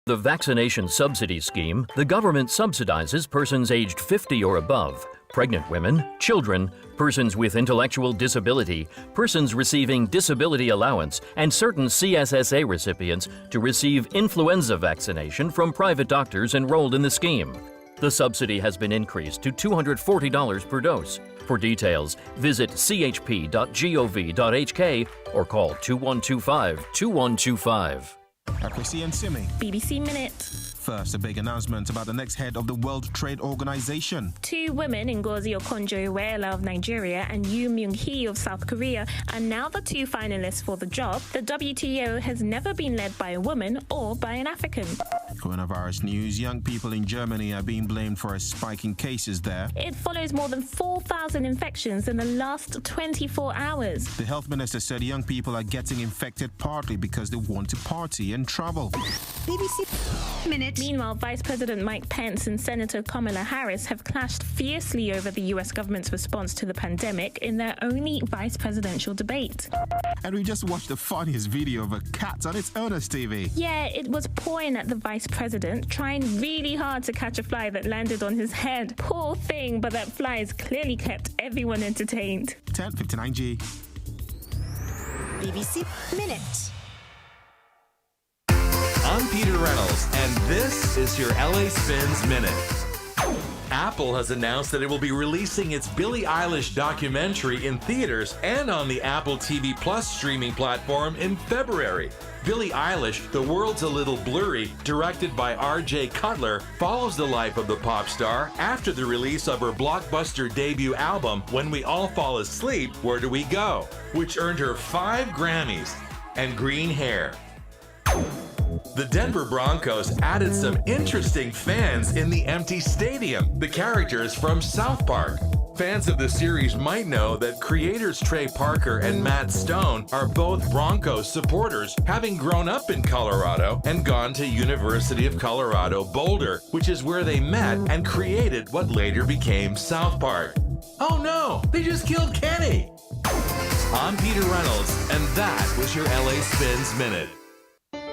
The vaccination subsidy scheme, the government subsidizes persons aged 50 or above, pregnant women, children, persons with intellectual disability, persons receiving disability allowance, and certain CSSA recipients to receive influenza vaccination from private doctors enrolled in the scheme. The subsidy has been increased to $240 per dose. For details, visit chp.gov.hk or call 2125-2125. Akwesi and Simi. BBC Minute. First, a big announcement about the next head of the World Trade Organization. Two women, Ngozi Okonjo-Iweala of Nigeria and Yoo Myung-hee of South Korea, are now the two finalists for the job. The WTO has never been led by a woman or by an African. Coronavirus news. Young people in Germany are being blamed for a spike in cases there. It follows more than 4,000 infections in the last 24 hours. The health minister said young people are getting infected partly because they want to party and travel. BBC Minute. Meanwhile, Vice President Mike Pence and Senator Kamala Harris have clashed fiercely over the US government's response to the pandemic in their only vice presidential debate. And we just watched the funniest video of a cat on its owner's TV. Yeah, it was pawing at the vice president, trying really hard to catch a fly that landed on his head. Poor thing, but that fly has clearly kept everyone entertained. 10:59 G. BBC Minute. I'm Peter Reynolds, and this is your LA Spins Minute. Apple has announced that it will be releasing its Billie Eilish documentary in theaters and on the Apple TV Plus streaming platform in February. Billie Eilish, The World's a Little Blurry, directed by R.J. Cutler, follows the life of the pop star after the release of her blockbuster debut album, When We All Fall Asleep, Where Do We Go?, which earned her 5 Grammys and green hair. The Denver Broncos added some interesting fans in the empty stadium, the characters from South Park. Fans of the series might know that creators Trey Parker and Matt Stone are both Broncos supporters, having grown up in Colorado and gone to University of Colorado Boulder, which is where they met and created what later became South Park. Oh no, they just killed Kenny! I'm Peter Reynolds, and that was your LA Spins Minute.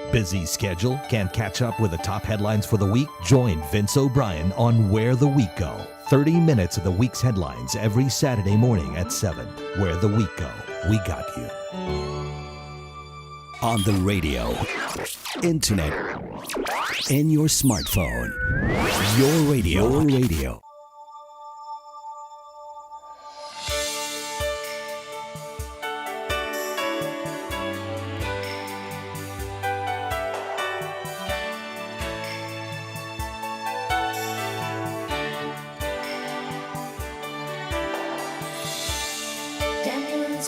Busy schedule? Can't catch up with the top headlines for the week? Join Vince O'Brien on Where the Week Go. 30 minutes of the week's headlines every Saturday morning at 7. Where the Week Go. We got you. On the radio, internet, in your smartphone. Your radio. Your radio.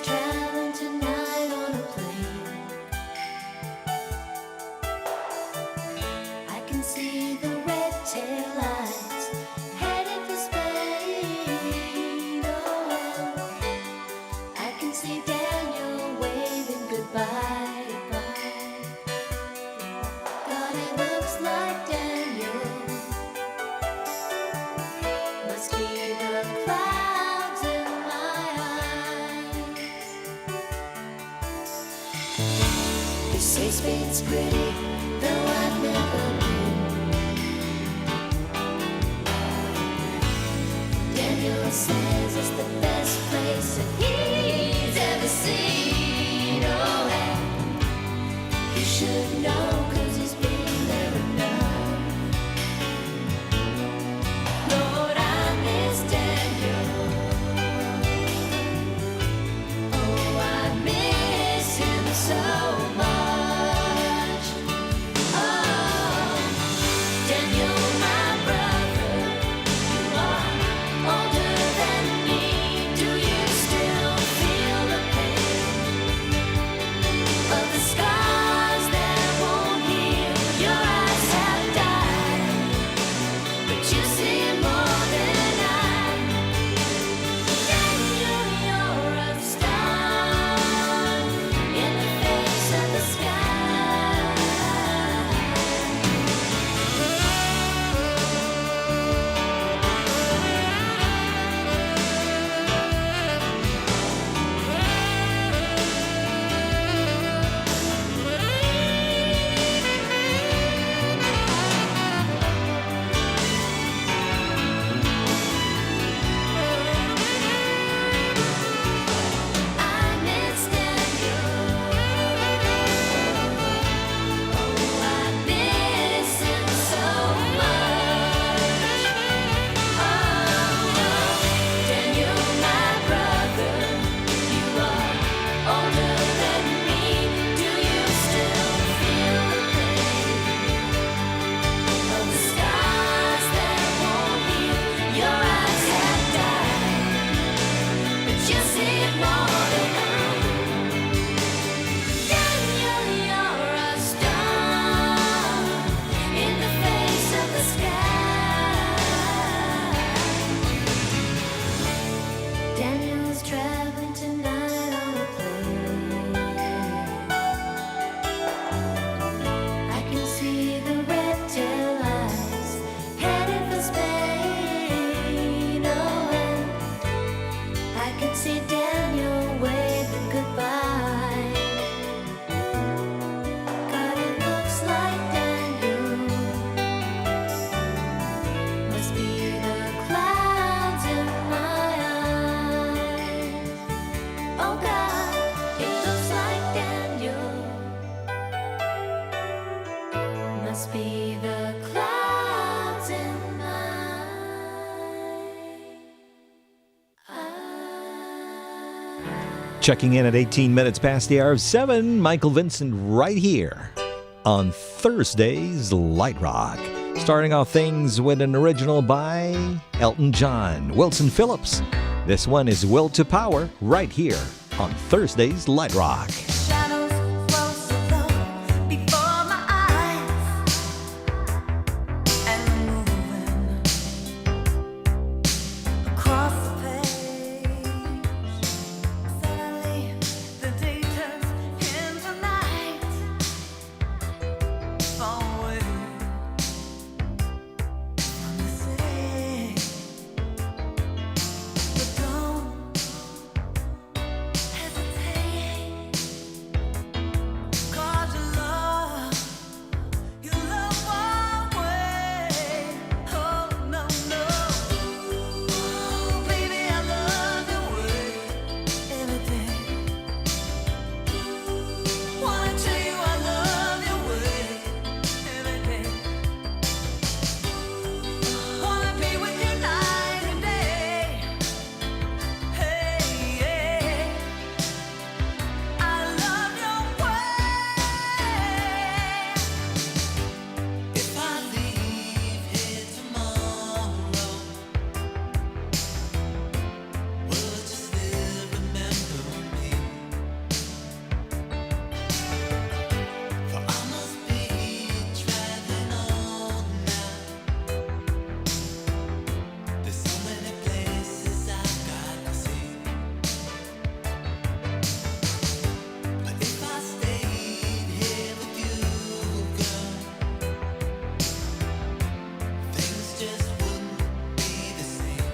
Traveling tonight on a plane. I can see the red tail lights heading for Spain. Oh, I can see Daniel waving goodbye. God, it looks like Daniel must be the clouds in my eyes. They say Spain's pretty, though I've never been. Daniel says it's the best place that he's ever seen. Oh, and he should know, 'cause he's been there enough. Lord, I miss Daniel. Oh, I miss him so much. Oh, Daniel, my brother, you are older than must be the clouds in my eyes. Checking in at 18 minutes past the hour of 7, Michael Vincent right here on Thursday's LiteRock. Starting off things with an original by Elton John, Wilson Phillips. This one is Will to Power right here on Thursday's LiteRock. Shadows flow so low before my eyes and moving across the page. Suddenly the day turns into night, far away from the city. But don't hesitate, 'cause your love won't wait. Oh no, no. Ooh, baby, I love your way every day. Wanna tell you I love your way every day. Wanna be with you night and day. Hey, yeah. I love your way. If I leave here tomorrow, will you still remember me? For I must be traveling on now. There's so many places I've got to see. But if I stayed here with you, girl, things just wouldn't be the same.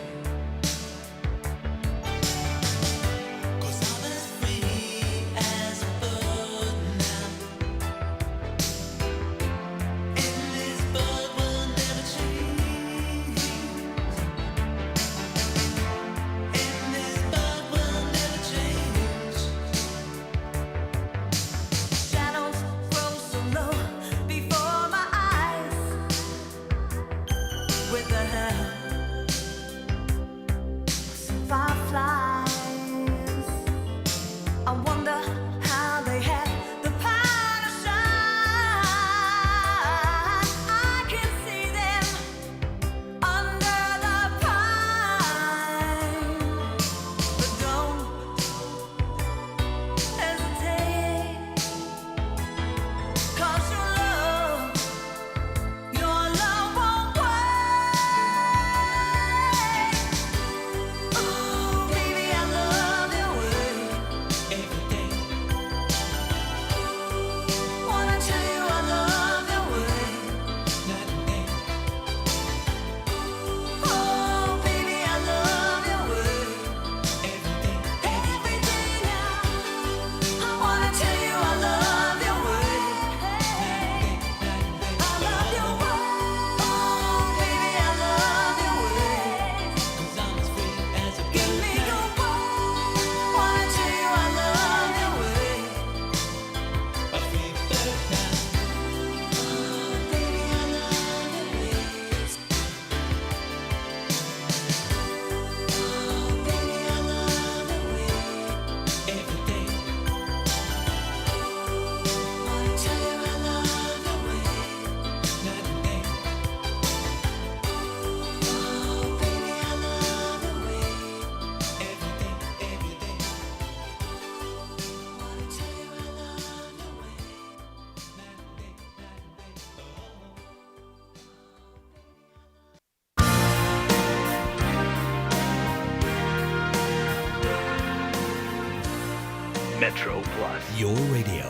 'Cause I'm as free as a bird now. And this bird will never change. And this bird will never change. Shadows grow so low before my eyes. With the help of some fireflies, I wonder how they have the power to shine. I can see them under the pine. But don't hesitate, 'cause your love won't wait. Ooh, baby, I love your way every day. Wanna tell you I love your way night and day. Oh, baby, I love your way every day now. I wanna tell you I love your way. I love your way. Oh, baby, I love your way. 'Cause I'm as free as a bird. Give me your way. Wanna tell you I love your way. A free bird now. Oh, baby, I love your ways. Oh, baby, I love your way every day. Wanna tell you I love your way night and day. Oh, baby, I love your way every day, every day. Wanna tell you I love your way night and day, night and day. Metro Plus. Your radio.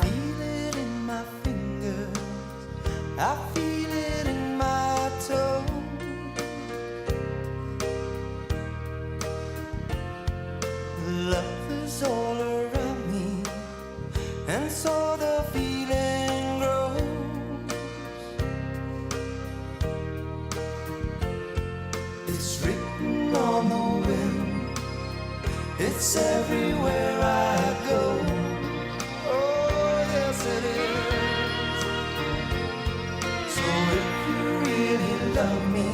Feel it in my fingers, I feel it in my toes. Love is all around me, and so the feeling grows. It's written on the wind, it's everywhere I go. Oh, yes, it is. love me.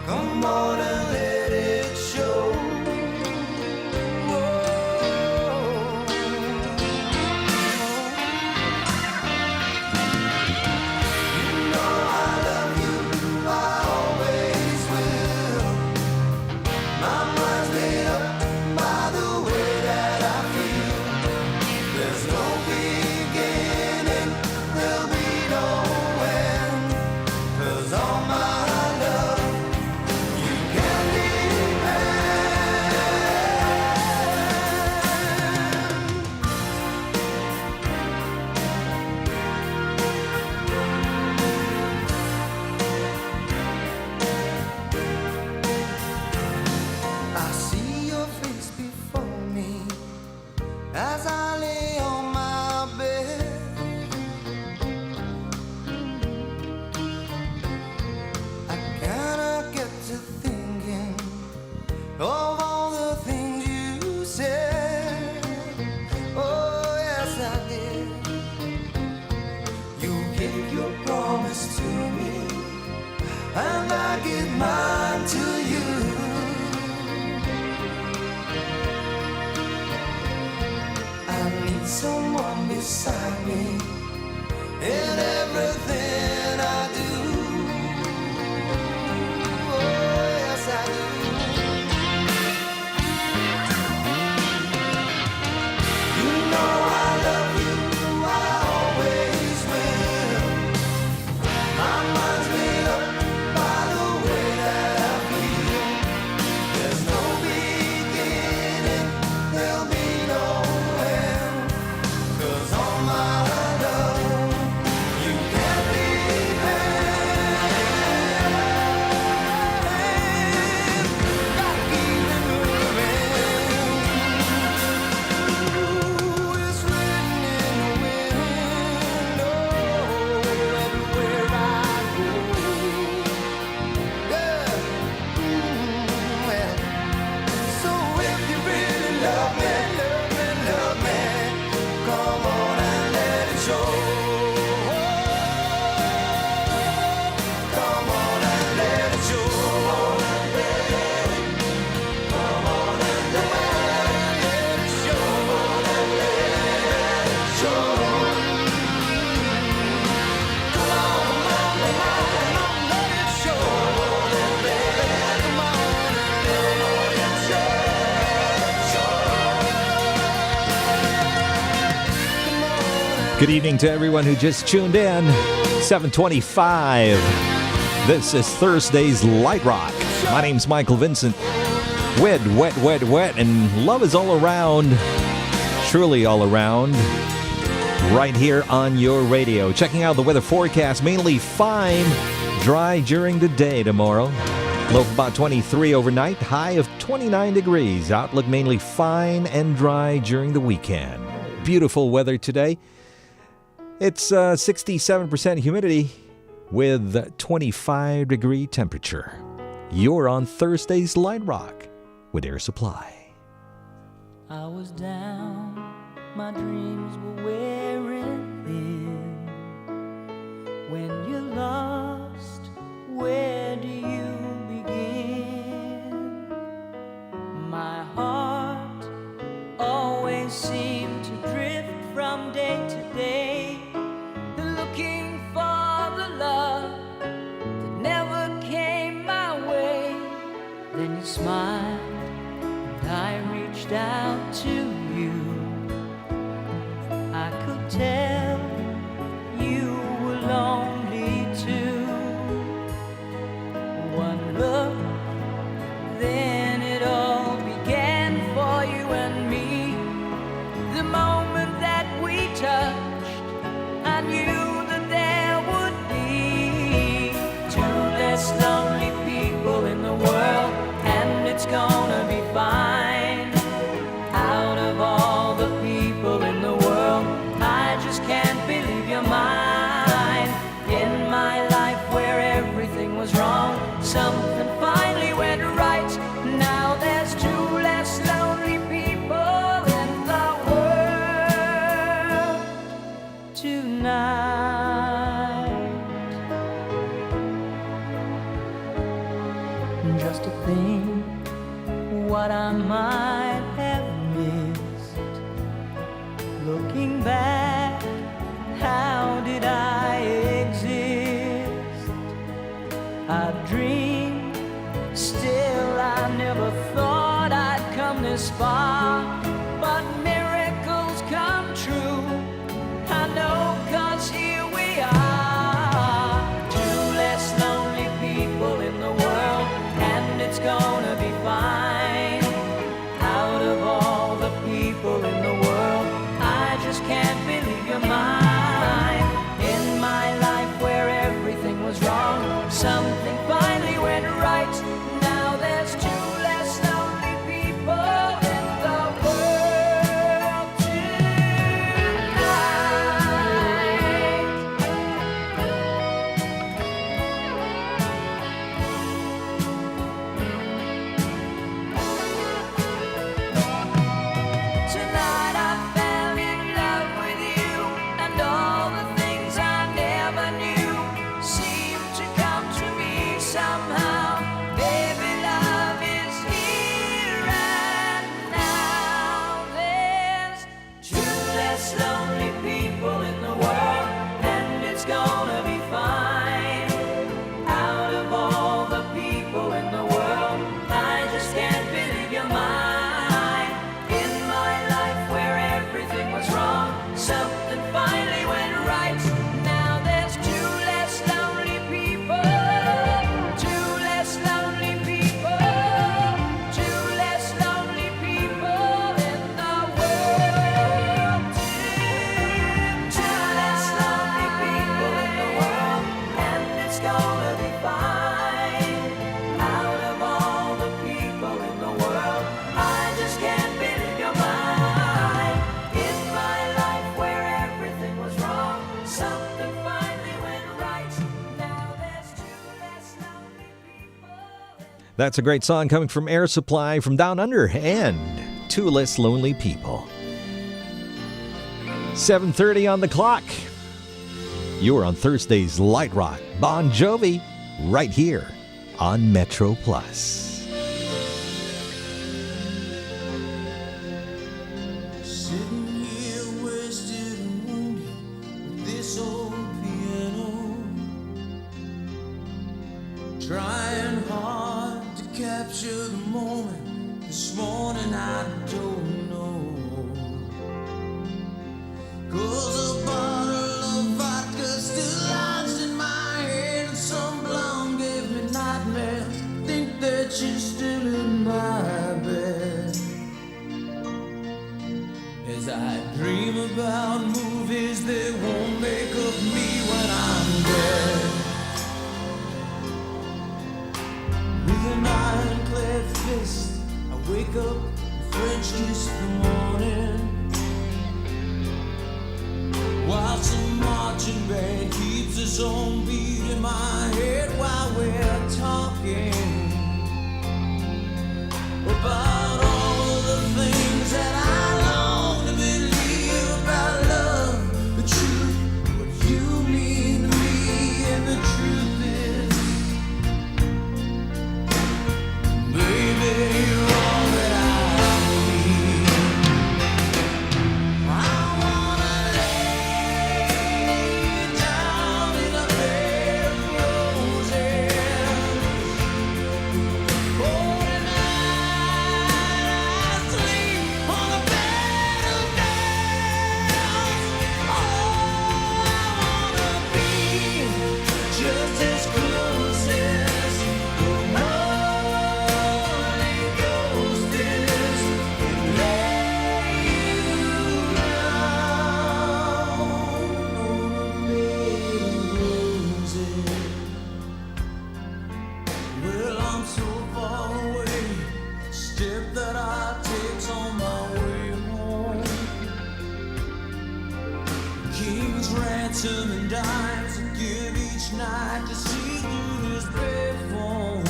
Come on and let it show. I see your face before me as I lay on my bed. I cannot get to thinking of all the things you said. Oh, yes, I did. You gave your promise to me, and I give mine to you. I need someone beside me in everything I do. Oh, yes, I do. You know I love you, I always will. My mind's made up by the way that I feel. There's no beginning, there'll be no end. 'Cause all my love, you can't depend. Gotta keep it moving. Ooh, it's written in the wind. Oh, everywhere I go. Yeah. Well, so if you really love me, come on and let it show. Come on and let it show. Come on and let it show. Come on, let it show. Come on and let it Good evening to everyone who just tuned in. 7:25. This is Thursday's LiteRock. My name's Michael Vincent. Wet, and love is all around. Truly all around. Right here on your radio. Checking out the weather forecast. Mainly fine. Dry during the day tomorrow. Low of about 23 overnight. High of 29 degrees. Outlook mainly fine and dry during the weekend. Beautiful weather today. It's 67% humidity with 25-degree temperature. You're on Thursday's LiteRock with Air Supply. I was down, my dreams were wearing thin. When you're lost, where do you begin? My heart always seemed to drift from day to day, looking for the love that never came my way. Then you smiled and I reached out to you. I could tell you were lonely too. One look, then it all began for you and me. The moment that we touched, I knew that there would be two less lonely people in the world, and it's gonna be fine. Out of all the people in the world, I just can't believe you're mine. In my life where everything was wrong, something finally went right. Now there's two less lonely people in the world tonight. think what I might have missed. Looking back, how did I exist? I dreamed, still I never thought I'd come this far. But miracles come true, I know, 'cause here we are. Two less lonely people in the world, and it's gonna be fine. Out of all the people in the world, I just can't believe you're mine. In my life where everything was wrong, something finally went right. Now there's two less lonely people in the world tonight. Tonight I fell in love with you, and all the things I never knew seem to come to me somehow. Baby, love is here and now. There's two less lonely people in the world, and it's gonna be fine. Out of all the people in the world, I just can't believe you're mine. In my life where everything was wrong, something finally went right. Now there's two less lonely people, two less lonely people, two less lonely people in the world. Two less lonely people in the world, and it's gonna be fine. Out of all the people in the world, I just can't believe you're mine. In my life where everything was wrong, something finally went right. Now there's two less lonely people. That's a great song coming from Air Supply from Down Under and Two Less Lonely People. 7:30 on the clock. You are on Thursday's LiteRock Bon Jovi right here on Metro Plus. Sitting here wasted and wounded with this old piano, trying hard to capture the moment. This morning I don't know, 'cause a bottle of vodka still lodged in my head, and some blonde gave me nightmares. Think that she's still in my bed. As I dream about movies that won't make of me when I'm dead. With an ironclad fist, I wake up, French kiss the morning, while some marching band keeps its own beat in my head while we're talking about all of the things that I long to believe about love, the truth, what you mean to me, and the truth is, baby, you're all that I need. I wanna lay down in a bed of roses. Oh, tonight I sleep on a bed of nails. Oh, I wanna be just as close as the Holy Ghost is, and lay you down on a bed of roses. Well, I'm so far away, step that I take's on my way home. King's ransom and dimes I give each night to see through this payphone.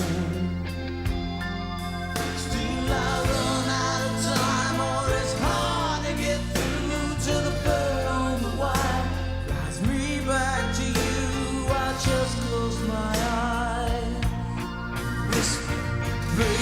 Still I run out of time, or it's hard to get through to the bird on the wire. Flies me back to you, I just close my eyes. Whisper, baby.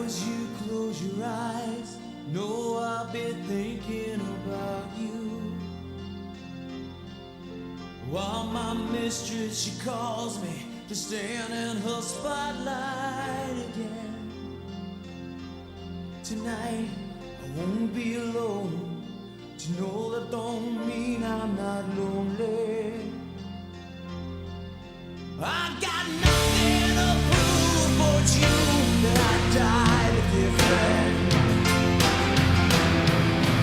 as you close your eyes, know I've been thinking about you. While my mistress, she calls me to stand in her spotlight again. Tonight, I won't be alone. To know that don't mean I'm not lonely. I got nothing to prove but you that I died a different.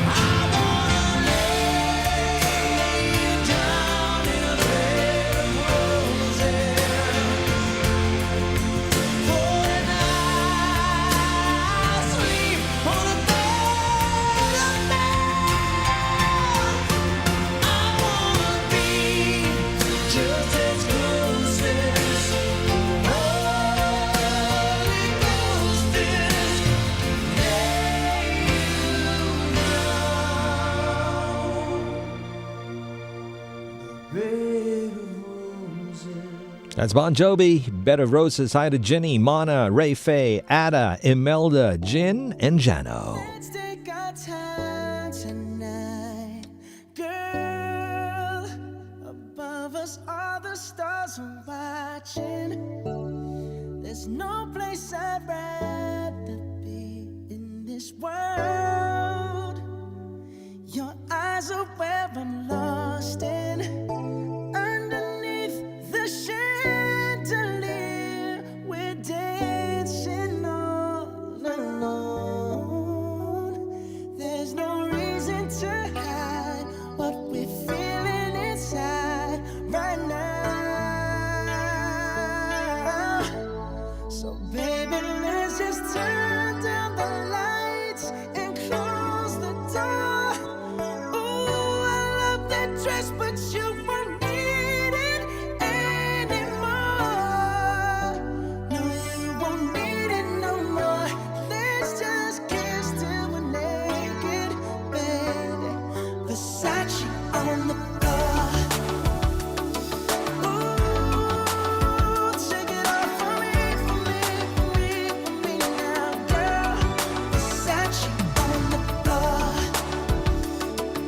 I wanna lay you down in a bed of roses for a night, sleep on a bed of nails. I wanna be just as close as Holy Ghost is. Lay you down, bed of roses. That's Bon Jovi, Bed of Roses. Hi to Ginny, Mana, Ray Faye, Ada, Imelda, Jin, and Jano. Let's take our time tonight, girl. Above us, all the stars are watching. There's no place I'd rather be in this world. Your eyes are where I'm lost in. Underneath the chandelier, we're dancing all alone. There's no reason to hide what we're feeling inside right now. So baby, let's just turn down the lights and close the door. Ooh, I love that dress, but you won't need it anymore. No, you won't need it no more. Let's just kiss till we're naked, baby. Versace on the floor. Ooh, take it off for me now, girl. Versace on the floor.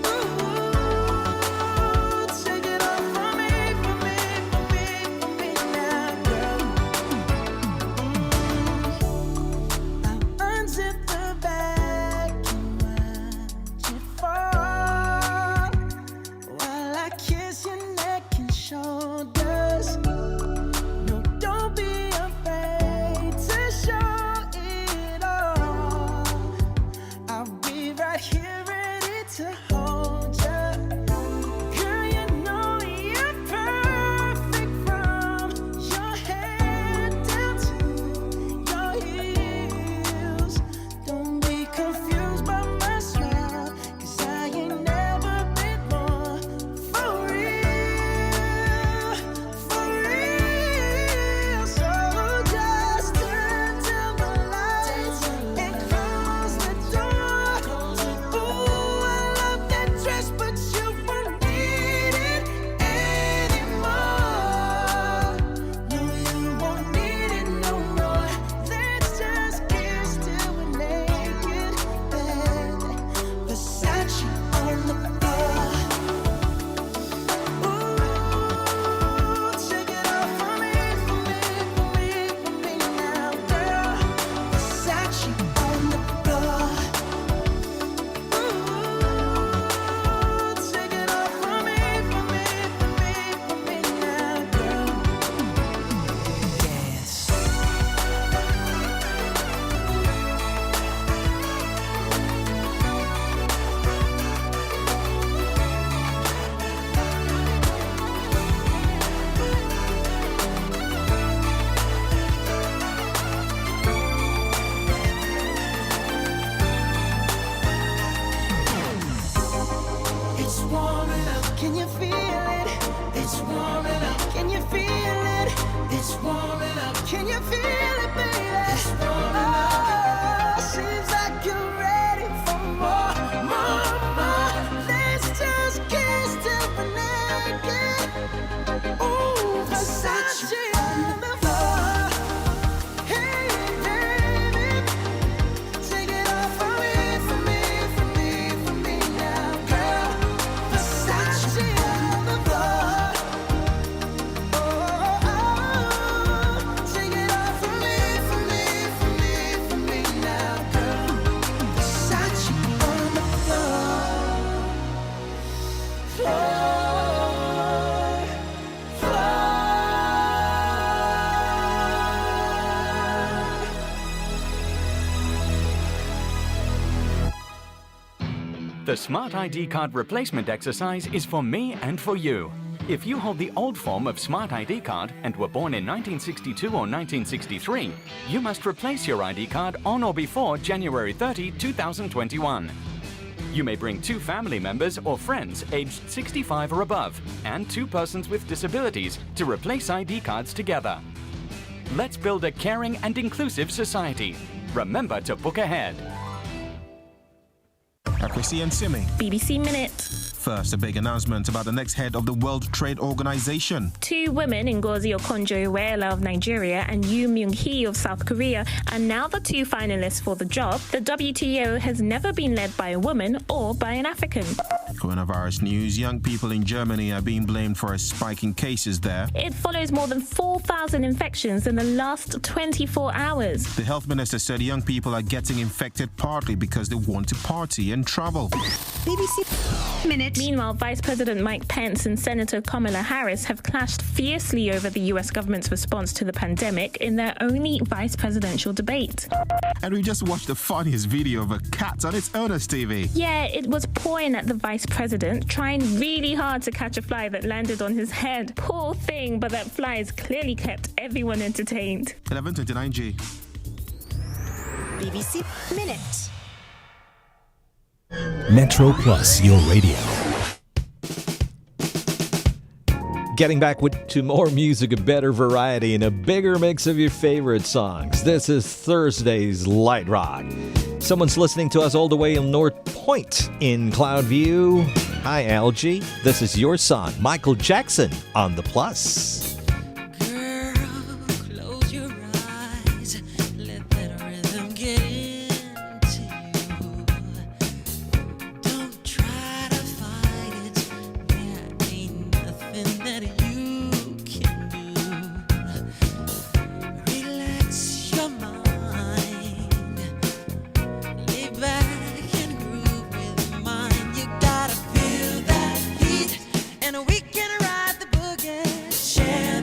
Ooh, take it off for me now, girl. I'll unzip the bag and watch it fall while I kiss your neck and shoulders. No, don't be afraid to show it all. I'll be right here ready to hold you. Girl, you know you're perfect from your head down to your heels. Don't be confused by my smile, 'cause I ain't never been more for real, for real. So just turn down the lights and close the door. Ooh, I love that dress, but you won't need it anymore. No, you won't need it no more. Let's just kiss till we're naked, baby. Versace on the floor. Ooh, take it off for me now, girl. Versace on the floor. Ooh, take it off for me now, girl. Dance. It's warming up. Can you feel it? It's warming up. Can you feel it? It's warming up. Can you feel it, baby? It's warming up. Seems like you're ready for more, more, more. Let's just kiss till we're naked. Ooh, Versace on the floor. Hey, baby. fly, fly. The Smart ID card replacement exercise is for me and for you. If you hold the old form of Smart ID card and were born in 1962 or 1963, you must replace your ID card on or before January 30, 2021. You may bring 2 family members or friends aged 65 or above and 2 persons with disabilities to replace ID cards together. Let's build a caring and inclusive society. Remember to book ahead. Chrissy and Simi. BBC Minute. First, a big announcement about the next head of the World Trade Organization. 2 women, Ngozi Okonjo-Iweala of Nigeria and Yoo Myung-hee of South Korea, are now the 2 finalists for the job. The WTO has never been led by a woman or by an African. Coronavirus news. Young people in Germany are being blamed for a spike in cases there. It follows more than 4,000 infections in the last 24 hours. The health minister said young people are getting infected partly because they want to party and travel. BBC Minute. Meanwhile, Vice President Mike Pence and Senator Kamala Harris have clashed fiercely over the US government's response to the pandemic in their only vice presidential debate. And we just watched the funniest video of a cat on its owner's TV. Yeah, it was pawing at the vice president, trying really hard to catch a fly that landed on his head. Poor thing, but that fly has clearly kept everyone entertained. 11:29 G. BBC Minute. Metro Plus, your radio. Getting back to more music, a better variety, and a bigger mix of your favorite songs. This is Thursday's Light Rock. Someone's listening to us all the way in North Point in Cloudview. Hi, Algie. This is your song, Michael Jackson, on the Plus. Girl, close your eyes. Let that rhythm get into you. Don't try to fight it. There ain't nothing that you can do. Relax your mind. Lay back and groove with mine. You gotta feel that heat, and we can ride the boogie. Share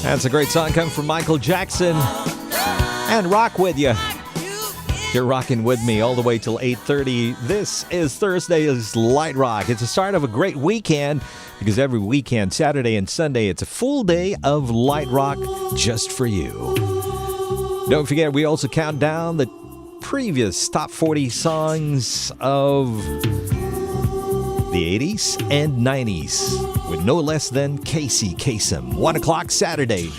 That's a great song coming from Michael Jackson. And rock with you. You're rocking with me all the way till 8:30. This is Thursday's LiteRock. It's the start of a great weekend because every weekend, Saturday and Sunday, it's a full day of LiteRock just for you. Don't forget, we also count down the previous top 40 songs of the 80s and 90s with no less than Casey Kasem. 1 o'clock Saturday.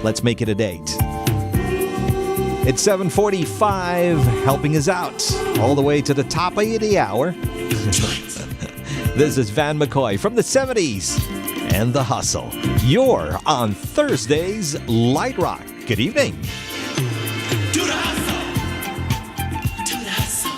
Let's make it a date. It's 7:45, helping us out all the way to the top of the hour. This is Van McCoy from the 70s and The Hustle. You're on Thursday's LiteRock. Good evening. Do the hustle. Do the hustle.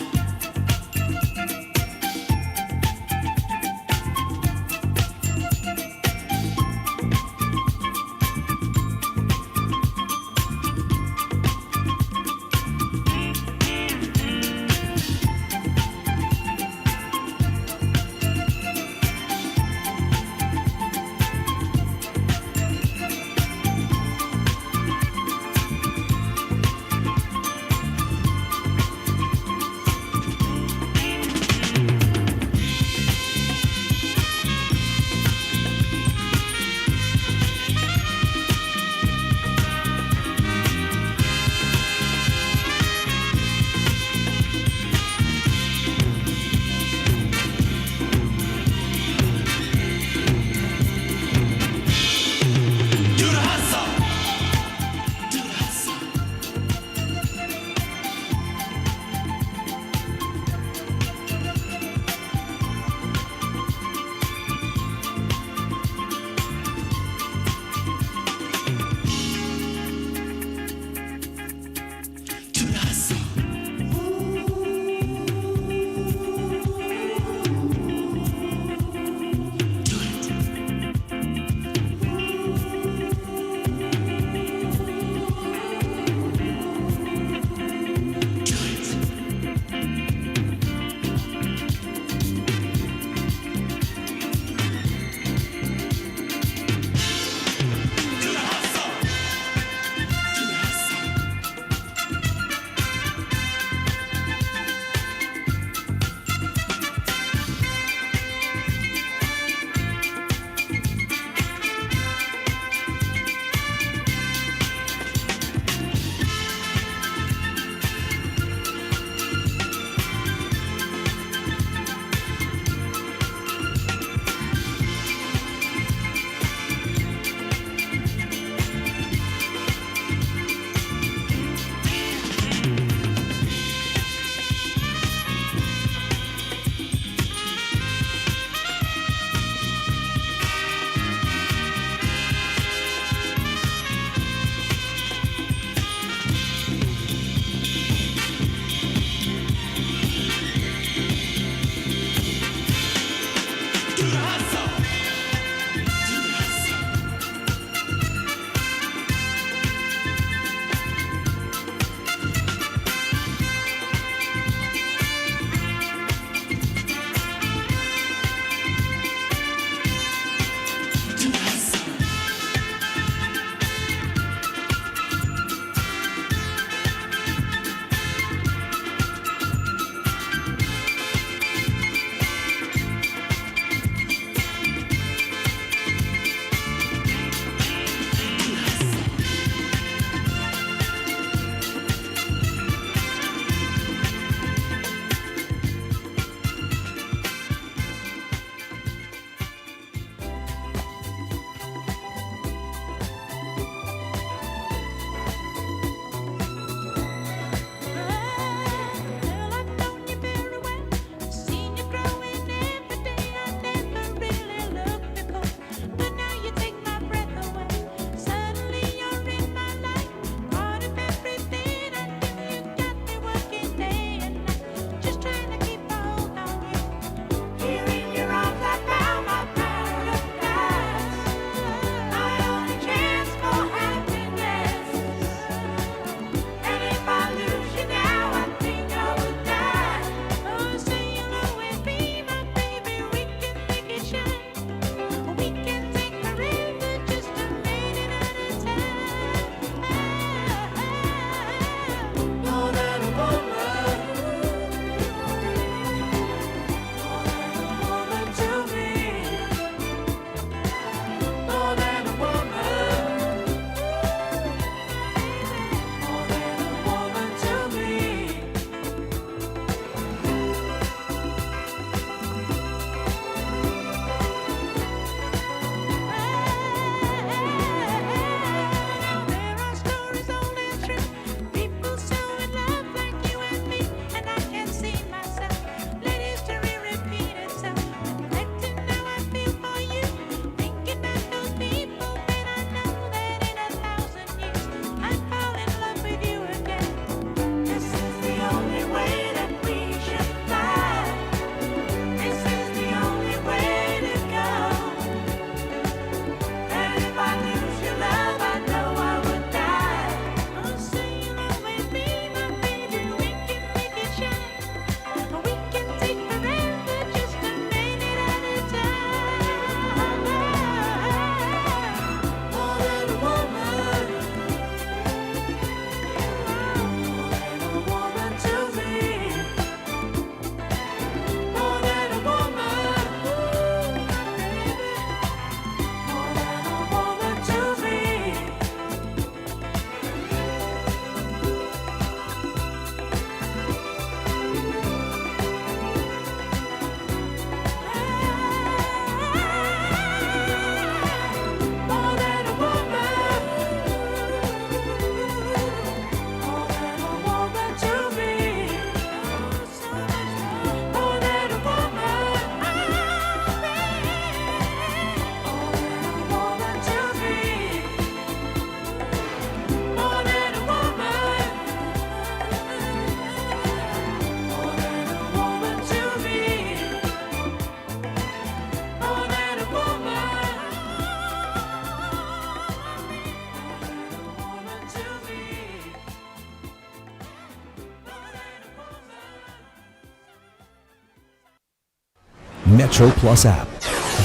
Metro Plus app.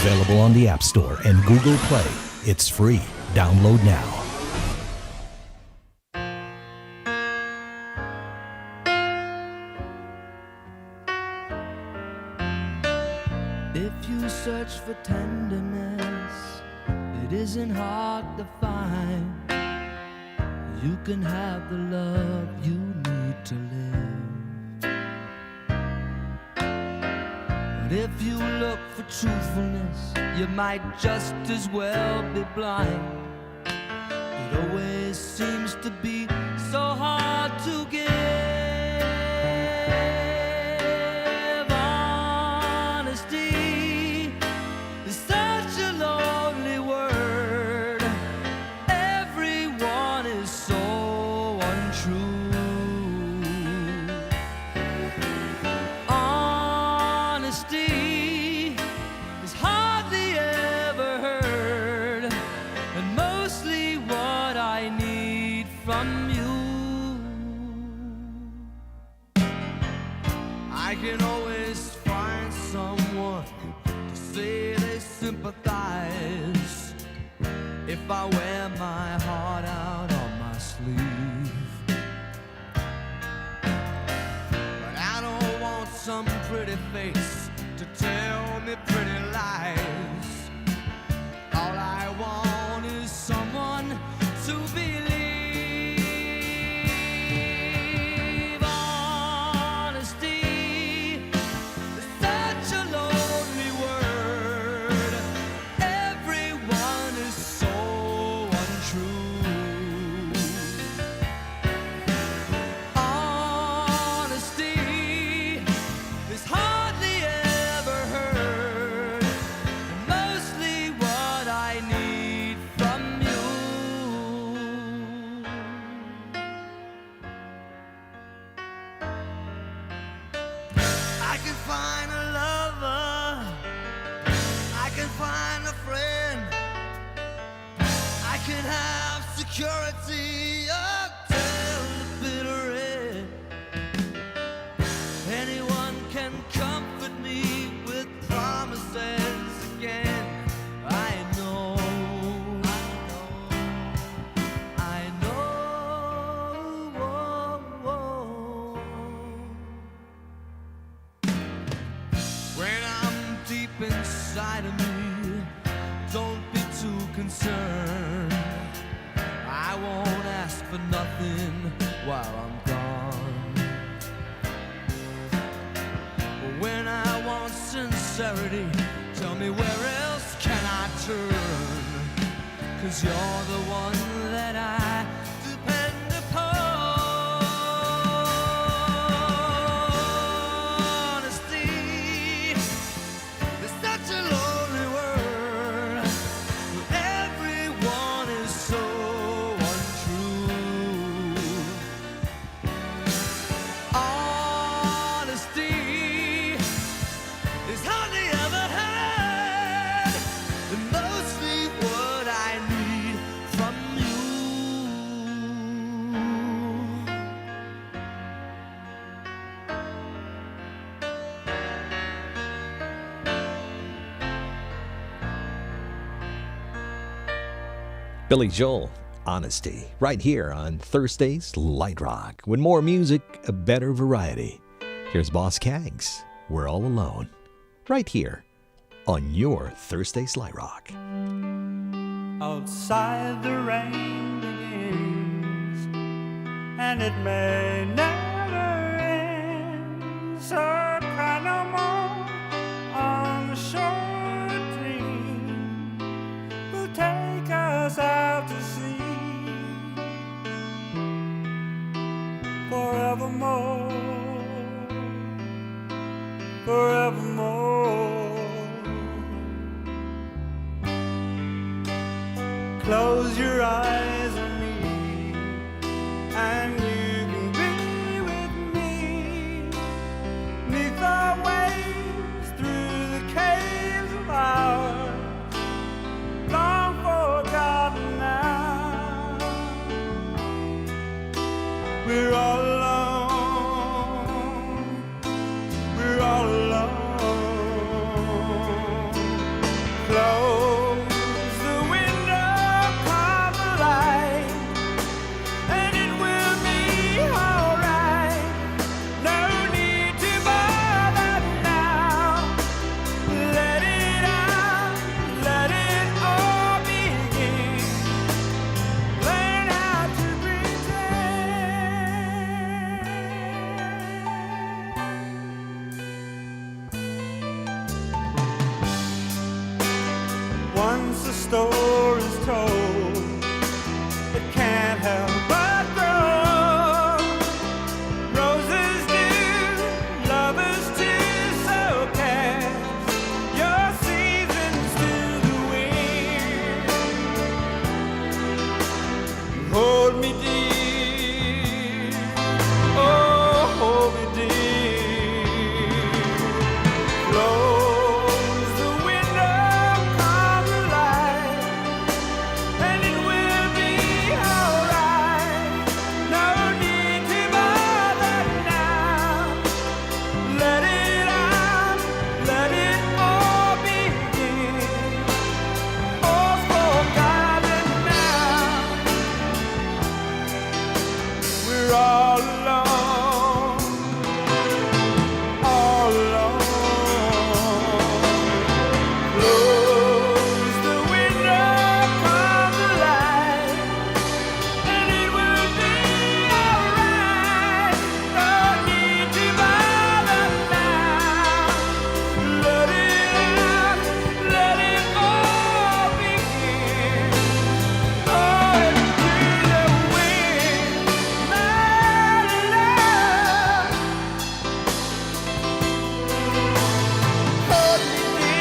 Available on the App Store and Google Play. It's free. Download now. If you search for tenderness, it isn't hard to find. You can have the love you need to live. But if you look for truthfulness, you might just as well be blind. It always seems to be so hard to give. Honesty is such a lonely word. Everyone is so untrue. Honesty is hardly ever heard, and mostly what I need from you. I can always find someone to say they sympathize if I wear my heart out on my sleeve. But I don't want some pretty face to tell me pretty lies. All I want is someone to believe. Honesty is such a lonely word. Everyone is so untrue. Honesty is hardly ever heard, and mostly what I need from you. I can find a lover, I can find a friend, I can have security until the bitter end. Anyone can comfort me with promises again. I know, I know. When I'm deep inside of me, don't be too concerned. I won't ask for nothing while I'm gone. But when I want sincerity, tell me where else can I turn? 'Cause you're the one that I depend upon. Honesty is such a lonely word. Everyone is so untrue. Honesty is hardly ever heard, and mostly what I need from you. Billy Joel, Honesty, right here on Thursday's Light Rock. With more music, a better variety. Here's Boss Kags, We're All Alone, right here on your Thursday's Light Rock. Outside the rain begins, and it may never end. So cry no more on the shore dream. Will take us out to sea forevermore, forevermore. Close your eyes on me, and you can be with me. 'Neath the waves, through the caves of ours, long forgotten now. We're all alone, we're all alone. stories told, it can't help but grow. Roses do, lovers too, so cast your seasons to the wind. Hold me dear, oh hold me dear. Close the window, calm the light, and it will be alright. No need to bother now. Let it out, let it all begin. All's forgotten now. We're all alone, all alone. Close the window, calm the light, and it will be alright. No need to bother now. Let it out, let it all begin. Oh, into the wind, my love. Hold me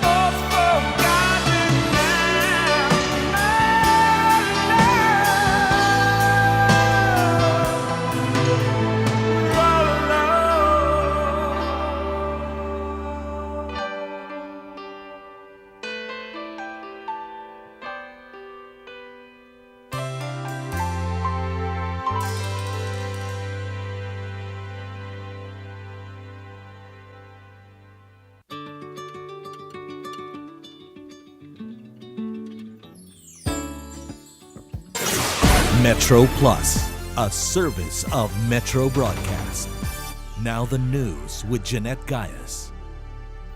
all's forgotten now, we're all alone. Metro Plus, a service of Metro Broadcast. Now the news with Jeanette Gaius.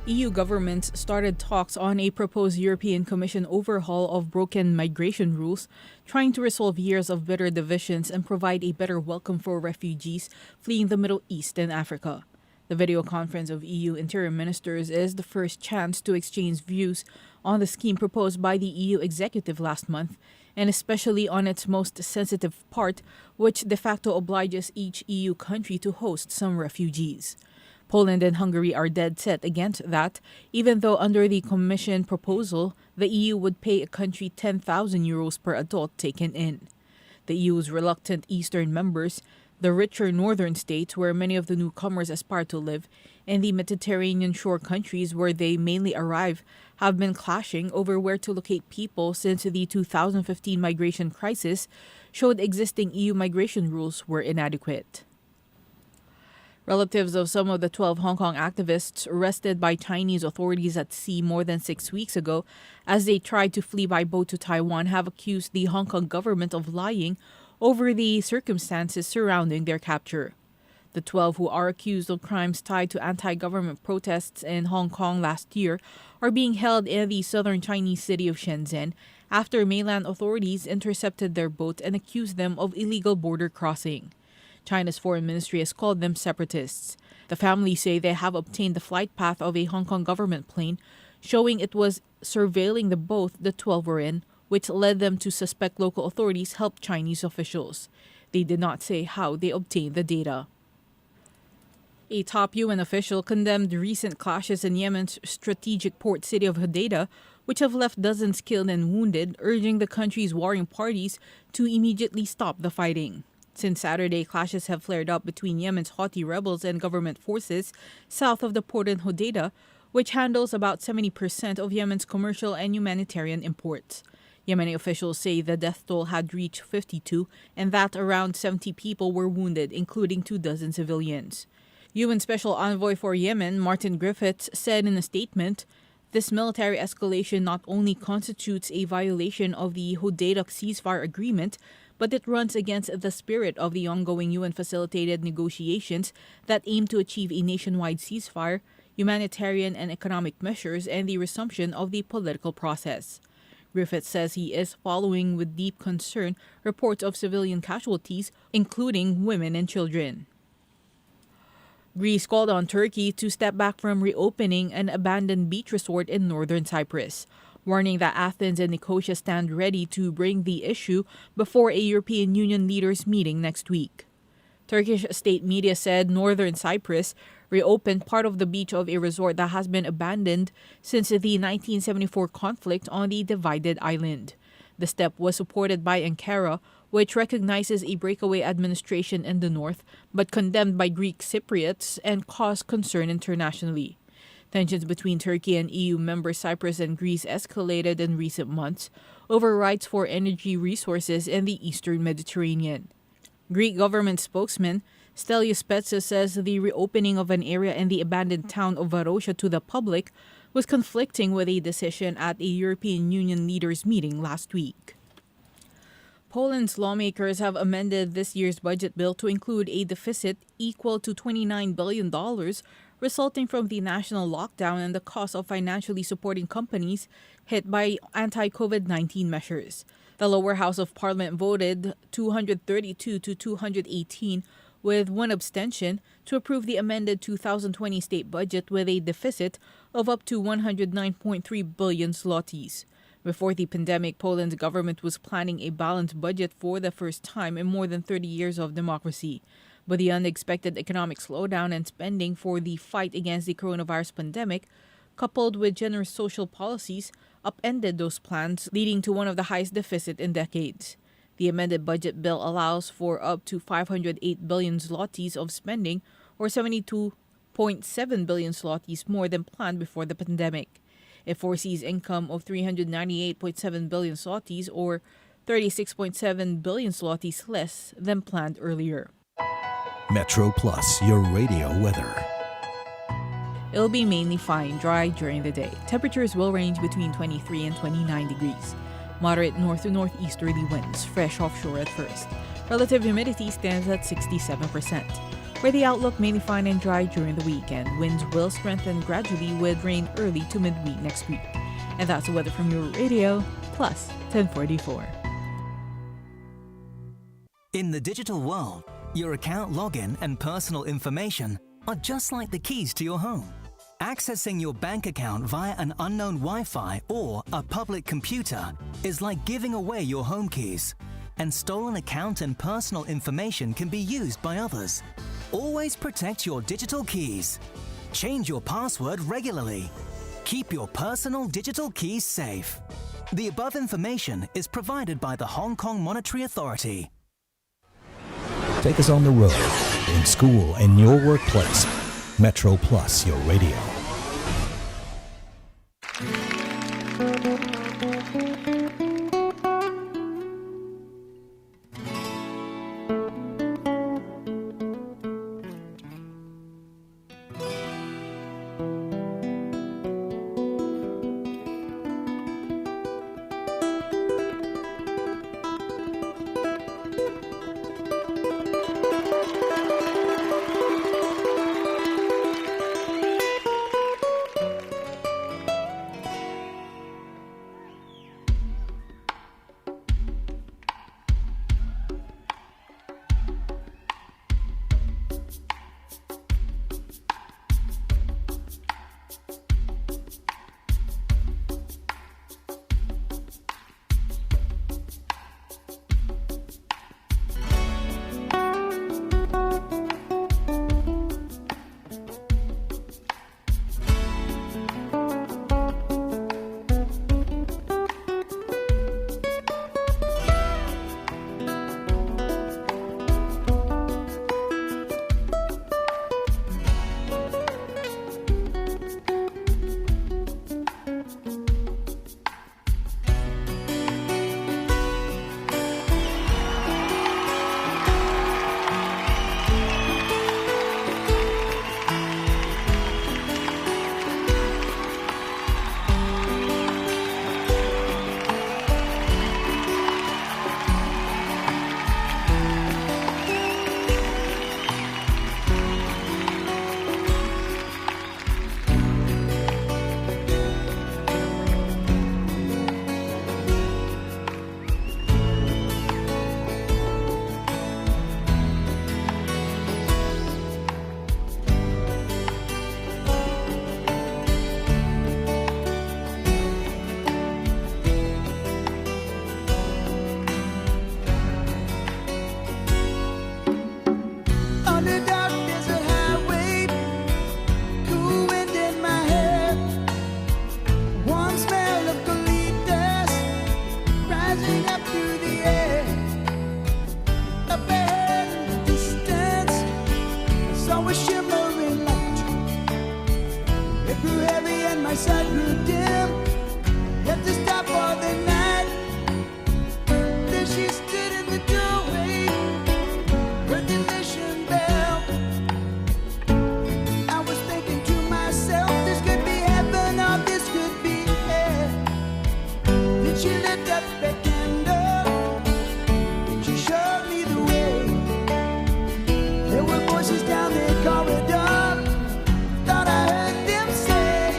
EU governments started talks on a proposed European Commission overhaul of broken migration rules, trying to resolve years of bitter divisions and provide a better welcome for refugees fleeing the Middle East and Africa. The video conference of EU interior ministers is the first chance to exchange views on the scheme proposed by the EU executive last month, and especially on its most sensitive part, which de facto obliges each EU country to host some refugees. Poland and Hungary are dead set against that, even though under the Commission proposal, the EU would pay a country €10,000 per adult taken in. The EU's reluctant eastern members, the richer northern states where many of the newcomers aspire to live, and the Mediterranean shore countries where they mainly arrive, have been clashing over where to locate people since the 2015 migration crisis showed existing EU migration rules were inadequate. Relatives of some of the 12 Hong Kong activists arrested by Chinese authorities at sea more than 6 weeks ago as they tried to flee by boat to Taiwan have accused the Hong Kong government of lying over the circumstances surrounding their capture. The 12 who are accused of crimes tied to anti-government protests in Hong Kong last year are being held in the southern Chinese city of Shenzhen after mainland authorities intercepted their boat and accused them of illegal border crossing. China's foreign ministry has called them separatists. The family say they have obtained the flight path of a Hong Kong government plane, showing it was surveilling the boat the 12 were in, which led them to suspect local authorities helped Chinese officials. They did not say how they obtained the data. A top UN official condemned recent clashes in Yemen's strategic port city of Hodeidah, which have left dozens killed and wounded, urging the country's warring parties to immediately stop the fighting. Since Saturday, clashes have flared up between Yemen's Houthi rebels and government forces south of the port in Hodeidah, which handles about 70% of Yemen's commercial and humanitarian imports. Yemeni officials say the death toll had reached 52 and that around 70 people were wounded, including 24 civilians. UN Special Envoy for Yemen, Martin Griffiths, said in a statement, This military escalation not only constitutes a violation of the Hodeida ceasefire agreement, but it runs against the spirit of the ongoing UN-facilitated negotiations that aim to achieve a nationwide ceasefire, humanitarian and economic measures, and the resumption of the political process. Griffith says he is following with deep concern reports of civilian casualties, including women and children. Greece called on Turkey to step back from reopening an abandoned beach resort in northern Cyprus, warning that Athens and Nicosia stand ready to bring the issue before a European Union leaders meeting next week. Turkish state media said northern Cyprus reopened part of the beach of a resort that has been abandoned since the 1974 conflict on the divided island. The step was supported by Ankara, which recognizes a breakaway administration in the north, but condemned by Greek Cypriots and caused concern internationally. Tensions between Turkey and EU member Cyprus and Greece escalated in recent months over rights for energy resources in the eastern Mediterranean. Greek government spokesman Stelios Petsos says the reopening of an area in the abandoned town of Varosia to the public was conflicting with a decision at a European Union leaders meeting last week. Poland's lawmakers have amended this year's budget bill to include a deficit equal to $29 billion, resulting from the national lockdown and the cost of financially supporting companies hit by anti-COVID-19 measures. The lower house of parliament voted 232 to 218 with one abstention to approve the amended 2020 state budget with a deficit of up to 109.3 billion zlotys. Before the pandemic, Poland's government was planning a balanced budget for the first time in more than 30 years of democracy. But the unexpected economic slowdown and spending for the fight against the coronavirus pandemic, coupled with generous social policies, upended those plans, leading to one of the highest deficits in decades. The amended budget bill allows for up to 508 billion zlotys of spending, or 72.7 billion zlotys more than planned before the pandemic. It foresees income of 398.7 billion zlotys, or 36.7 billion zlotys less than planned earlier. Metro Plus, your radio weather. It'll be mainly fine, dry during the day. Temperatures will range between 23 and 29 degrees. Moderate north to northeasterly winds, fresh offshore at first. Relative humidity stands at 67%. For the outlook, mainly fine and dry during the weekend. Winds will strengthen gradually with rain early to midweek next week. And that's the weather from your radio, plus 1044. In the digital world, your account login and personal information are just like the keys to your home. Accessing your bank account via an unknown Wi-Fi or a public computer is like giving away your home keys. And stolen account and personal information can be used by others. Always protect your digital keys. Change your password regularly. Keep your personal digital keys safe. The above information is provided by the Hong Kong Monetary Authority. Take us on the road, in school, and your workplace. Metro Plus, your radio. It grew heavy and my sight grew dim. Had to stop for the night. There she stood in the doorway, heard the mission bell. I was thinking to myself, this could be heaven or this could be hell. Then she lit up the candle, she showed me the way. There were voices down the corridor, thought I heard them say,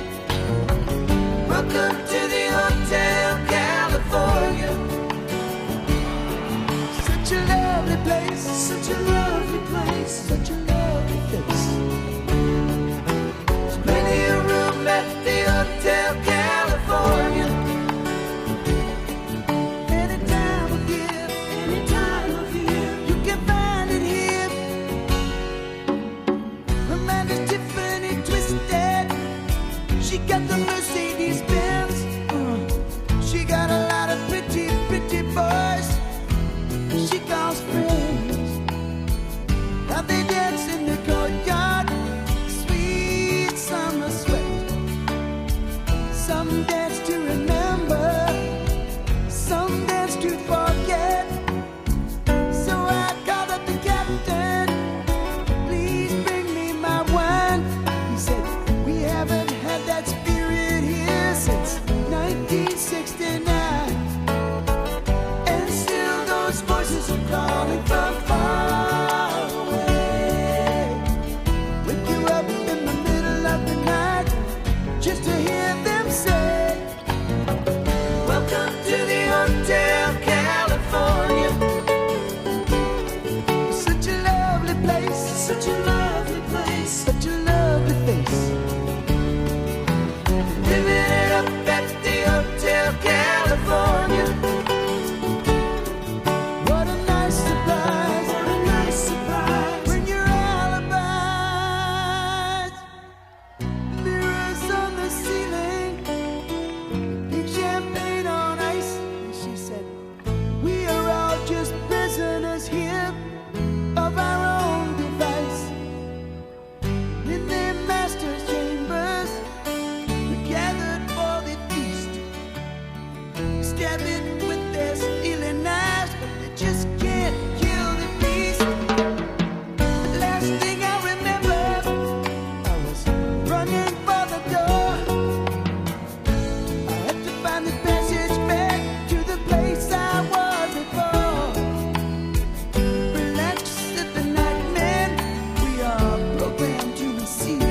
welcome to the Hotel California. Such a lovely place, such a lovely place, such a lovely place. There's plenty of room at the Hotel California. Any time of year, you can find it here. Her man is Tiffany Twisted. She got the Mercedes Benz. She got a lot of pretty, pretty boys she calls friends. How they dance in the courtyard, sweet summer sweat. Some dance to remember, some dance to forget. So I called up the captain, please bring me my wine. He said, we haven't had that spirit here since 1969. And still those voices are calling from far away. Wake you up in the middle of the night just to hear them say, welcome to the Hotel California. Such a lovely place, such a lovely place, such a lovely face. Living it up at the Hotel California. What a nice surprise, what a nice surprise. Bring your alibis. Mirrors on the ceiling, pink champagne on ice. And she said, we are all just prisoners here of our own device. In their master's chambers, we gathered for the feast. Stabbing with their stealing knives, but they just can't kill the beast. The last thing I remember, I was running for the door. I had to find the passage back to the place I was before. Relax at the nightman, we are programmed to receive.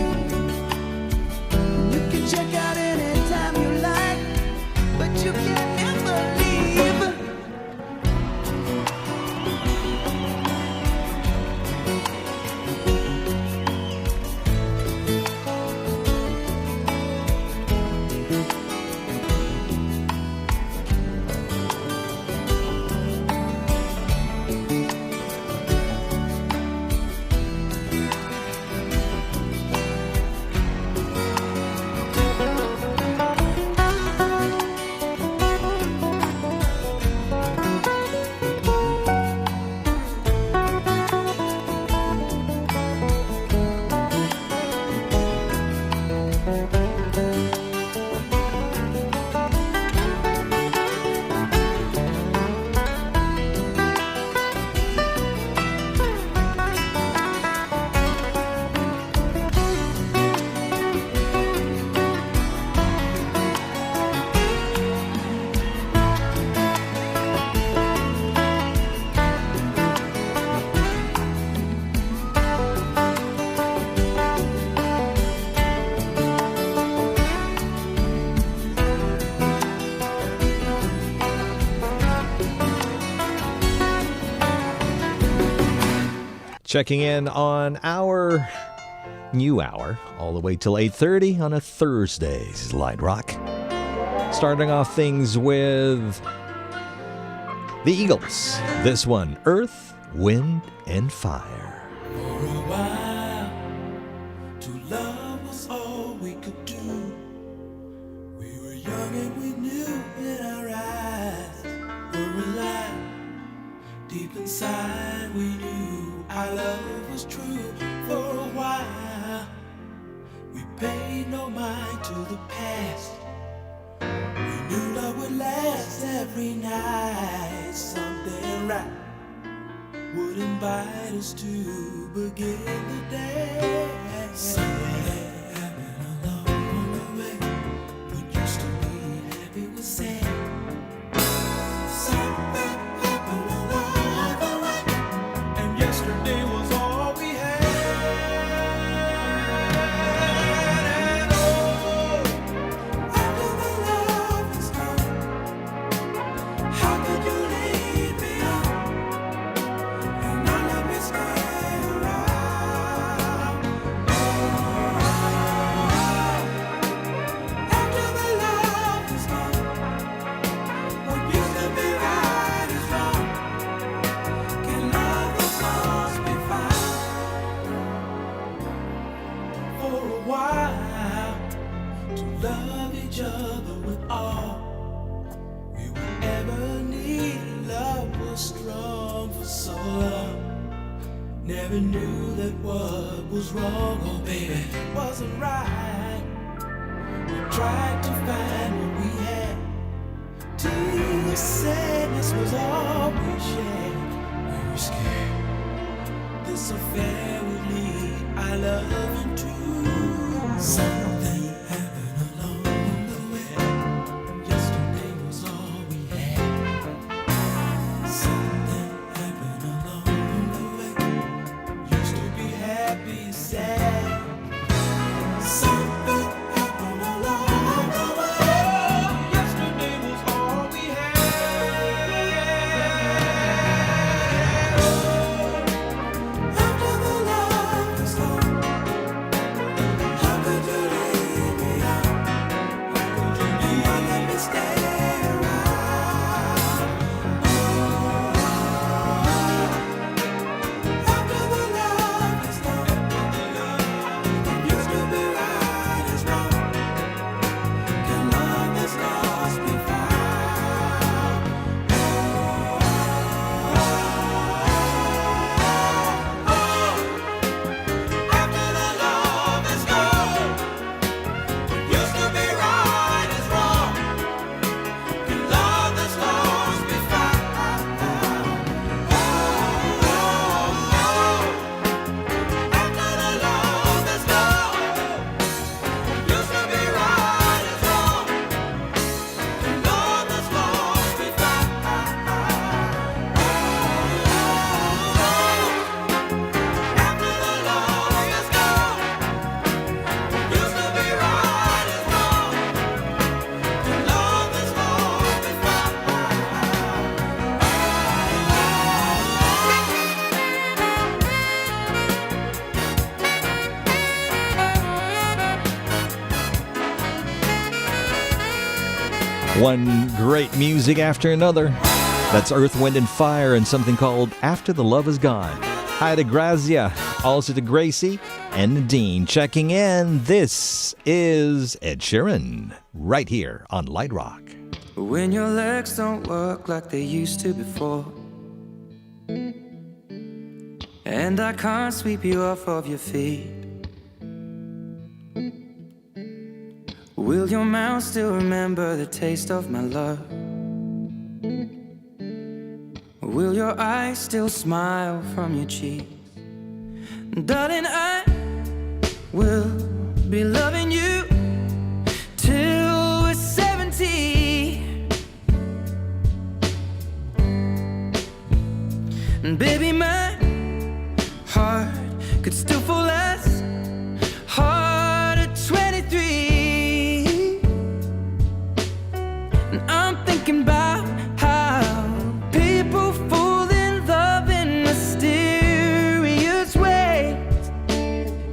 You can check out anytime you like, but you can never leave. Checking in on our new hour, all the way till 8:30 on a Thursday. This is LiteRock. Starting off things with the Eagles. This one, Earth, Wind, and Fire. For a while, to love was all we could do. We were young and we knew in our eyes were alive. Deep inside we knew our love was true. For a while, we paid no your mind to the past. We knew love would last every night. Something right would invite us to begin the day. Something happened along the way. What used to be happy was sad. Something happened along the way, and yesterday was all we had. And oh, after the love is gone, how could you leave me on and not let me stay around? After the love is gone, what used to be right is wrong. Can love that's lost be found? For a while, to love each other with all we would ever need. Love was strong for so long. Never knew that what was wrong, oh baby, wasn't right. We tried to find what we had. Till sadness was all we shared. We were scared this affair would lead our love into something happened along the way. Yesterday was all we had. Something happened along the way. Used to be happy, sad. Something happened along the way. Yesterday was all we had. After the love is gone, how could you leave me out? How could you leave me? Let me stay around. After the love is gone, what used to be right is wrong. Can love that's lost be found? After the love is gone, what used to be right is wrong. Can love that's lost be found? After the love is gone, what used to be right is wrong. Can love that's lost be found? After the love is gone, what used to be right is wrong. Can love that's lost be found? One great music after another. That's Earth, Wind, and Fire and something called After the Love Is Gone. Hi to Grazia, also to Gracie and Nadine checking in. This is Ed Sheeran, right here on LiteRock. When your legs don't work like they used to before, and I can't sweep you off of your feet, will your mouth still remember the taste of my love? Will your eyes still smile from your cheeks? Darling, I will be loving you till we're 70. And baby, my heart could still fall as hard at 23. And I'm thinking about how people fall in love in mysterious ways.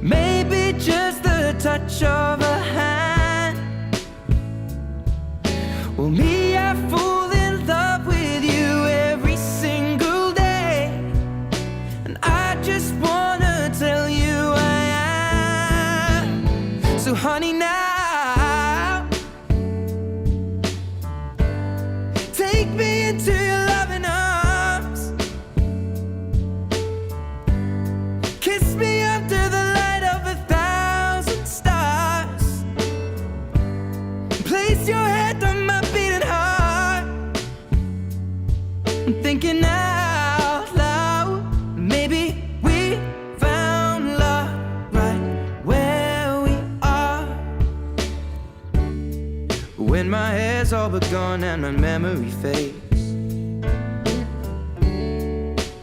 Maybe just the touch of a hand. Well, me, I fall in love with you every single day. And I just wanna tell you I am. So honey, now take me into your loving arms. Kiss me under the light of 1,000 stars. Place your head on my beating heart. I'm thinking out loud. Maybe we found love right where we are. When my hair's all but gone and my memory fades,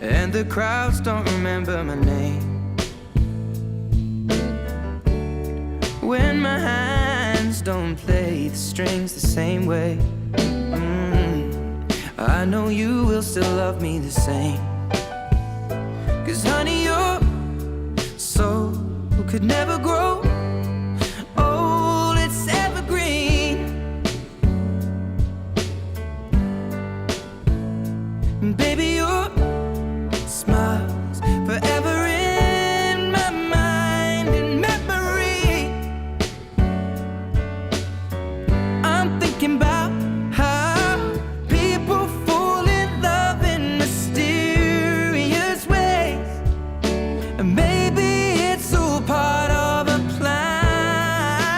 and the crowds don't remember my name. When my hands don't play the strings the same way, I know you will still love me the same. 'Cause honey, your soul could never grow old, it's evergreen. Baby, your smile's forever in my mind and memory. I'm thinking about how people fall in love in mysterious ways, and maybe it's all part of a plan.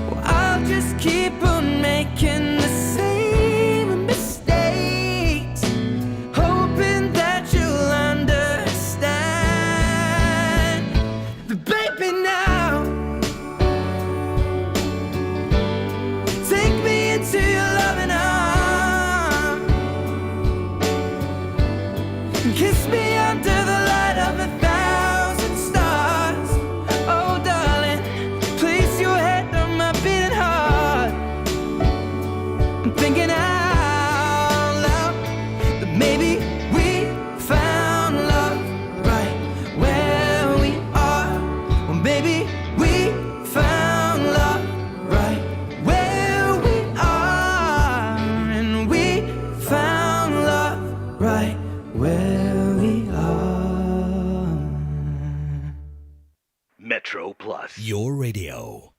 Well, I'll just keep on making the same mistakes, hoping that you'll understand. But baby, now take me into your loving arms and kiss me under the light of 1,000 stars. Oh, darling, place your head on my beating heart. I'm thinking out loud that maybe we found love right where we are. Well, maybe we found love right where we are. And we found love right where we are. Metro Plus. Your radio.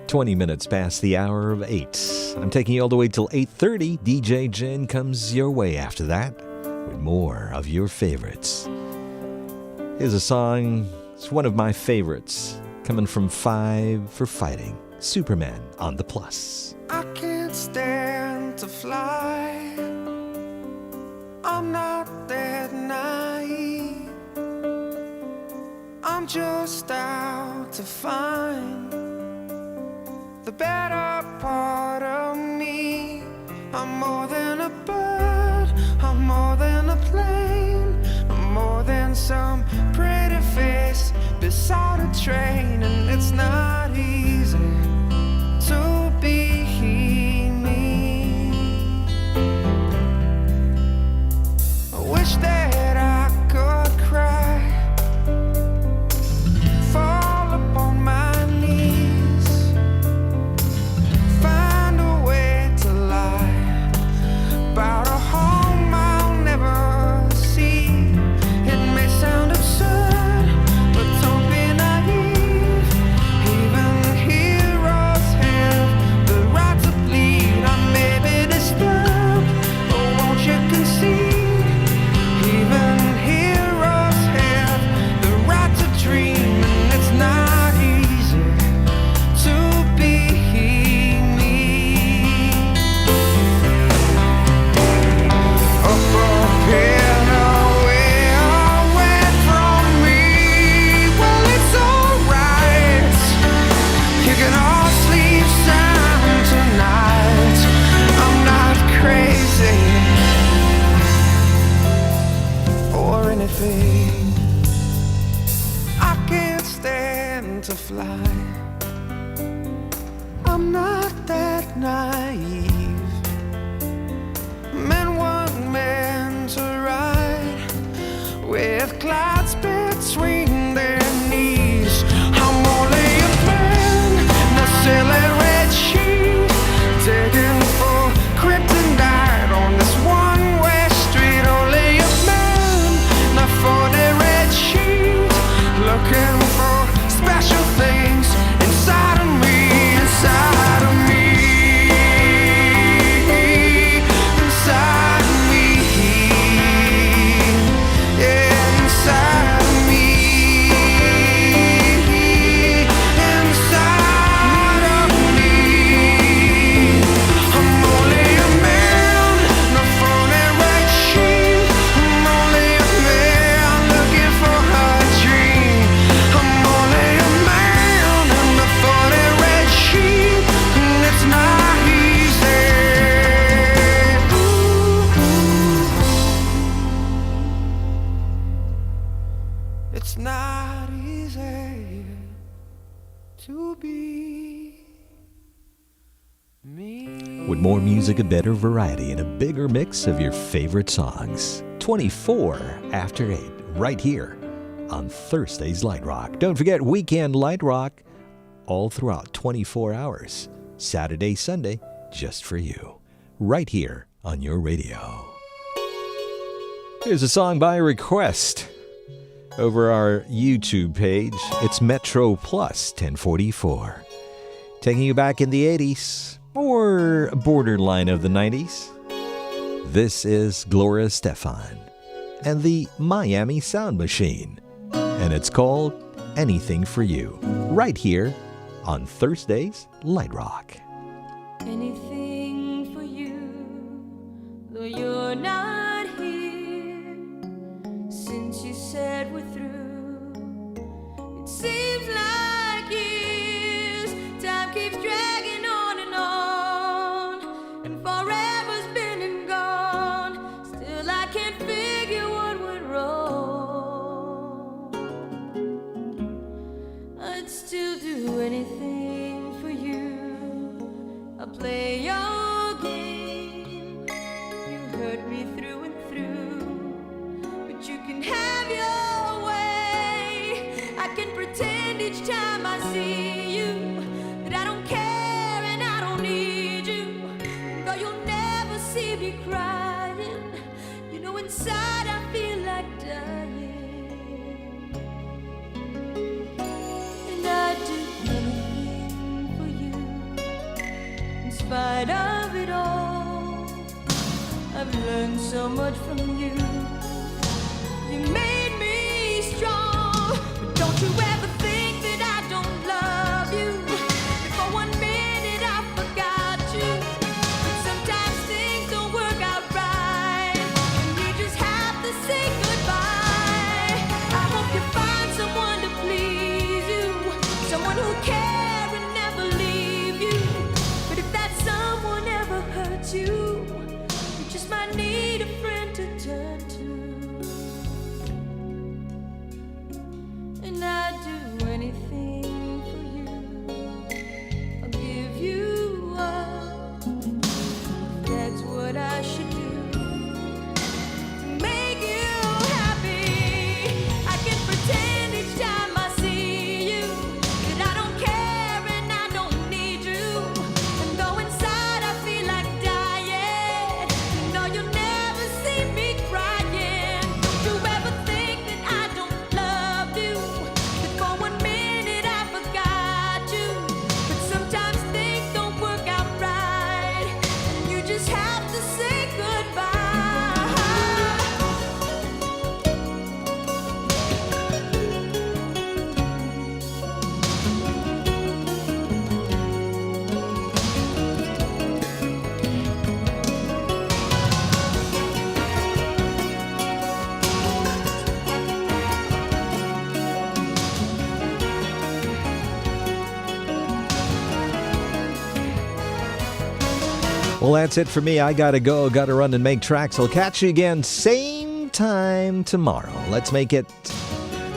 20 minutes past the hour of 8. I'm taking you all the way till 8:30. DJ Jen comes your way after that with more of your favorites. Here's a song, it's one of my favorites, coming from 5 for Fighting. Superman on the Plus. I can't stand to fly. I'm not that naive. I'm just out to find the better part of me. I'm more than a bird, I'm more than a plane, I'm more than some pretty face beside a train. And it's not easy to be me. I wish that I could cry, fall upon my knees, find a way to lie about a home I'll never see. It may sound absurd, but don't be naive. Even heroes have the right to bleed. I may be disturbed, but won't you concede? Even heroes have the right to dream, and it's not easy to be me. Up and away, away from me. Well, it's alright. You can all sleep sound tonight. I'm not crazy or anything. I can't stand to fly. I'm not that naive. Men weren't meant to ride with clouds between their knees. I'm only a man, a silly red sheet, digging for kryptonite on this one-way street. Only a man, not for the red sheet, looking for special things inside of me, inside of me. not easy to be me. With more music, a better variety, and a bigger mix of your favorite songs. 24 after 8, right here on Thursday's Light Rock. Don't forget Weekend Light Rock all throughout 24 hours. Saturday, Sunday, just for you. Right here on your radio. Here's a song by request over our YouTube page. It's Metro Plus 1044. Taking you back in the 80s or borderline of the 90s. This is Gloria Estefan and the Miami Sound Machine. And it's called Anything for You. Right here on Thursday's Light Rock. Anything for you, though you're not here. Since you said we're through, it seems like years. Time keeps dragging on, and forever's been and gone. Still I can't figure what went wrong. I'd still do anything for you. I'll play your game. You hurt me through and through, but you can have your way. I can pretend each time I see you that I don't care and I don't need you. Though you'll never see me crying, you know inside I feel like dying. And I'd do anything for you. In spite of it all, I've learned so much from you. You made me strong, but don't you ever think that I don't love you. For 1 minute I forgot you, but sometimes things don't work out right, and you just have to say goodbye. I hope you find someone to please you, someone who care and never leave you. But if that someone ever hurts you, you just might need a friend to turn to. And I'd do anything for you. I'll give you up. That's what I should do to make you happy. I can pretend each time I see you that I don't care and I don't need you. And though inside I feel like dying, you know you'll never see me crying. Don't you ever think that I don't love you, that for 1 minute I forgot you. But sometimes things don't work out right, and you just have to say goodbye. Well, that's it for me. I gotta go. Gotta run and make tracks. I'll catch you again same time tomorrow. Let's make it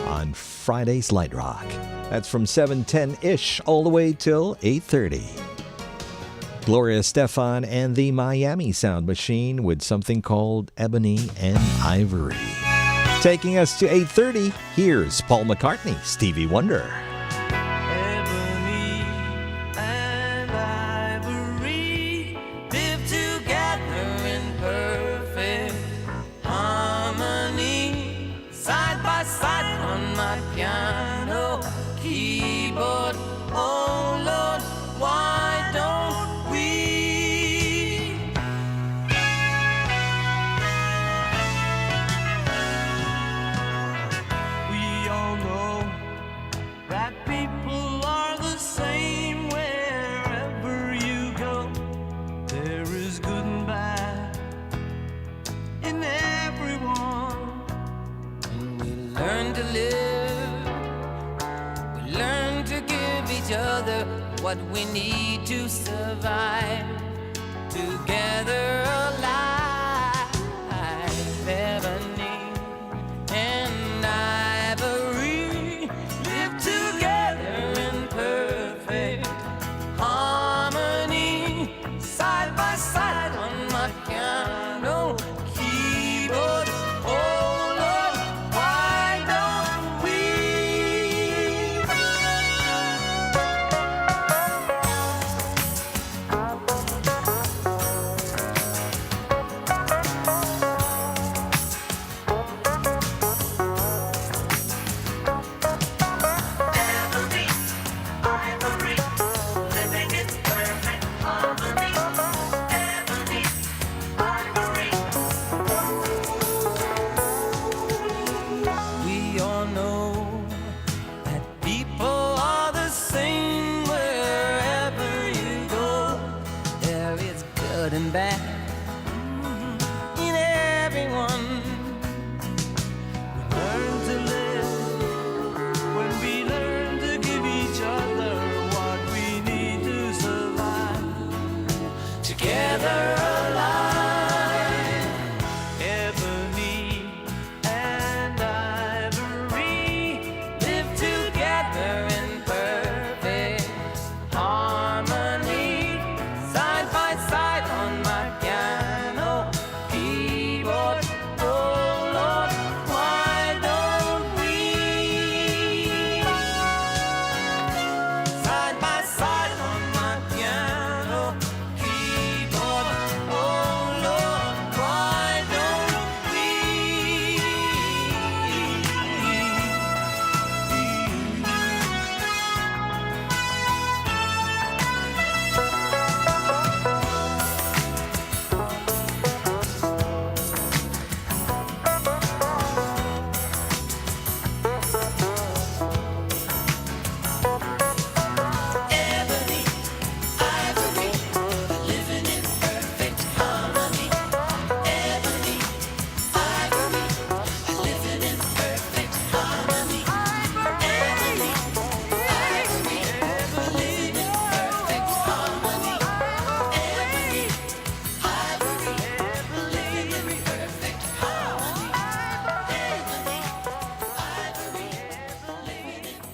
on Friday's Light Rock. That's from 7:10-ish all the way till 8:30. Gloria Estefan and the Miami Sound Machine with something called Ebony and Ivory. Taking us to 8:30, here's Paul McCartney, Stevie Wonder. Ebony and ivory live together in perfect harmony, side by side on my piano keyboard. Oh Lord, why don't we? We all know that people are the same wherever you go. There is good and bad in everyone. And we learn to live, we learn to give each other what we need to survive. Together